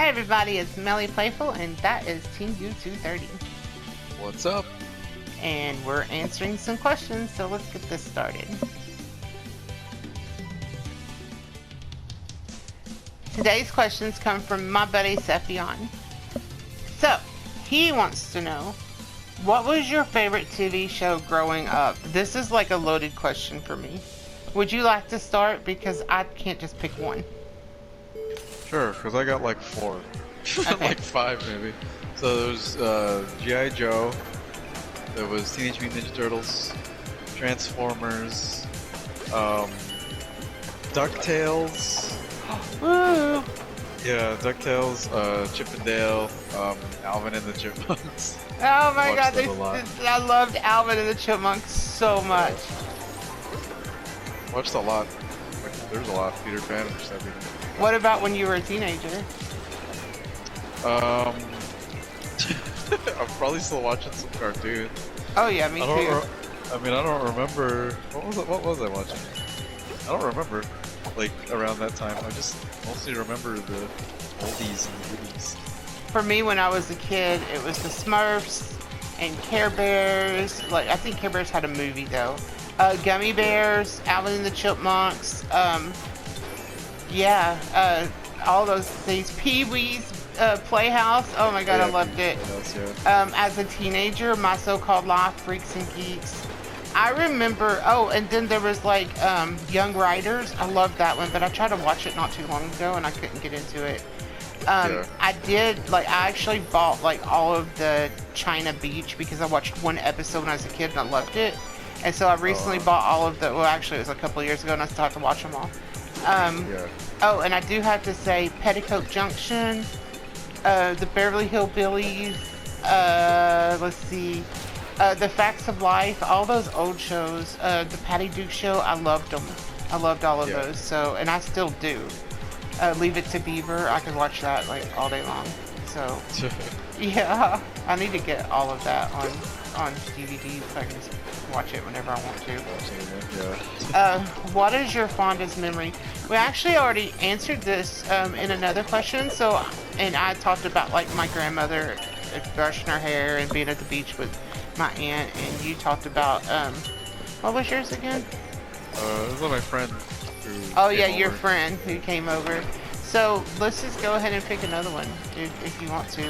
Hi everybody, it's MELIPLAYFUL and that is Tengu 230. What's up? And we're answering some questions, so let's get this started. Today's questions come from my buddy Sefian. So, he wants to know, what was your favorite TV show growing up? This is like a loaded question for me. Would you like to start? Because I can't just pick one. Sure, because I got like 4. Okay. Like 5 maybe. So there's G.I. Joe, there was Teenage Mutant Ninja Turtles, Transformers, DuckTales. Woo! Yeah, DuckTales, Chip and Dale, Alvin and the Chipmunks. Oh my god, I I loved Alvin and the Chipmunks so much. Watched a lot. There's a lot. Peter Pan and just everything. What about when you were a teenager? I'm probably still watching some cartoons. Oh yeah, me too. I don't remember. What was I watching? I don't remember. Like around that time, I just mostly remember the oldies and the goodies. For me, when I was a kid, it was the Smurfs and Care Bears. Like I think Care Bears had a movie though. Gummy Bears, Alvin and the Chipmunks. All those things. Pee-wee's Playhouse. Oh my god, Yeah, I loved it. As a teenager, My So-Called Life, Freaks and Geeks. I remember, and then there was like Young Riders. I loved that one, but I tried to watch it not too long ago and I couldn't get into it. I actually bought like all of the China Beach because I watched one episode when I was a kid and I loved it. And so I recently bought all of the, well actually it was a couple of years ago and I still have to watch them all. Oh, and I do have to say Petticoat Junction, the Beverly Hillbillies, let's see, The Facts of Life, all those old shows, the Patty Duke Show, I loved them. I loved all of those, so, and I still do. Leave It to Beaver, I could watch that like all day long, so, yeah, I need to get all of that on DVD so I can just watch it whenever I want to. What is your fondest memory? We actually already answered this in another question. So, and I talked about like my grandmother brushing her hair and being at the beach with my aunt, and you talked about what was yours again? It was my friend. Your friend who came over. So let's just go ahead and pick another one if you want to.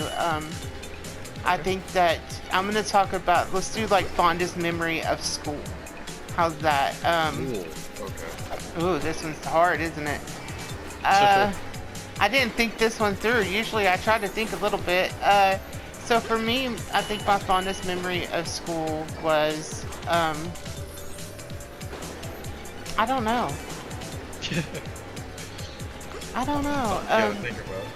I think that I'm going to talk about, let's do like fondest memory of school. How's that? Ooh, this one's hard, isn't it? I didn't think this one through. Usually I try to think a little bit. So for me, I think my fondest memory of school was, I don't know. I don't know. Think about it.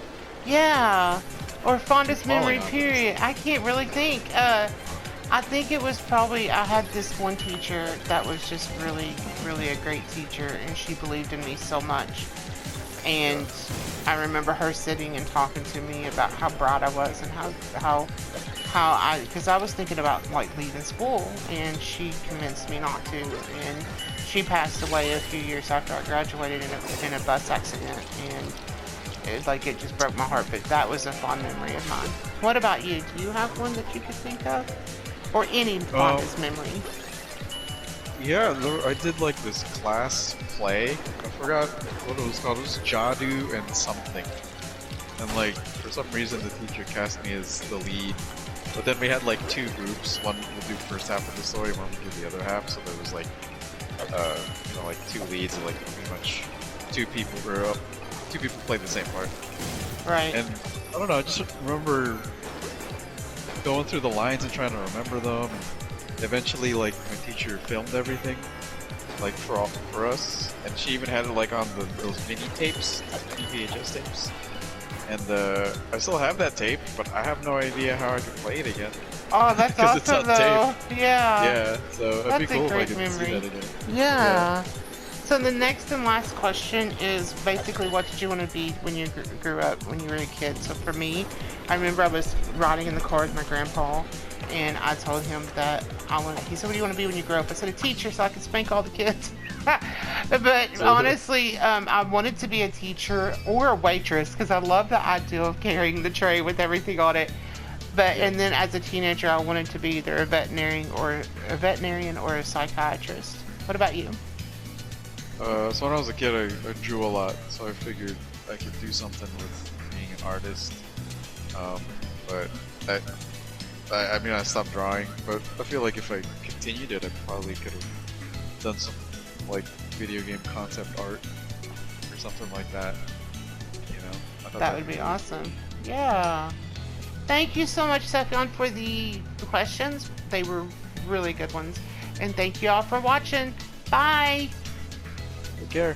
Yeah. Or fondest memory, period. I can't really think. I think it was probably, I had this one teacher that was just really, really a great teacher, and she believed in me so much. And I remember her sitting and talking to me about how bright I was and how because I was thinking about like leaving school, and she convinced me not to. And she passed away a few years after I graduated in a bus accident, and it just broke my heart, but that was a fond memory of mine. What about you? Do you have one that you could think of? Or any fondest memory? Yeah, I did like this class play. I forgot what it was called. It was Jadu and something. And like, for some reason the teacher cast me as the lead. But then we had like 2 groups. One would do the first half of the story, one would do the other half. So there was like, like 2 leads and like pretty much 2 people played the same part. Right. And I don't know, I just remember going through the lines and trying to remember them. And eventually, like, my teacher filmed everything, like for us, and she even had it like on those mini tapes, VHS tapes. And I still have that tape, but I have no idea how I can play it again. Oh, that's awesome it's on though. Tape. Yeah. Yeah. So it'd be cool if I could memory. see that again. Yeah. So the next and last question is basically, what did you want to be when you grew up, when you were a kid? So for me, I remember I was riding in the car with my grandpa, and I told him that he said, what do you want to be when you grow up? I said, a teacher so I could spank all the kids. But honestly, I wanted to be a teacher or a waitress because I love the idea of carrying the tray with everything on it. But and then as a teenager, I wanted to be either a veterinarian or a psychiatrist. What about you? So when I was a kid, I drew a lot, so I figured I could do something with being an artist. But I mean, I stopped drawing, but I feel like if I continued it, I probably could have done some, like, video game concept art or something like that. You know? I thought That would be awesome. Yeah. Thank you so much, Sefian, for the questions. They were really good ones. And thank you all for watching. Bye! Take care.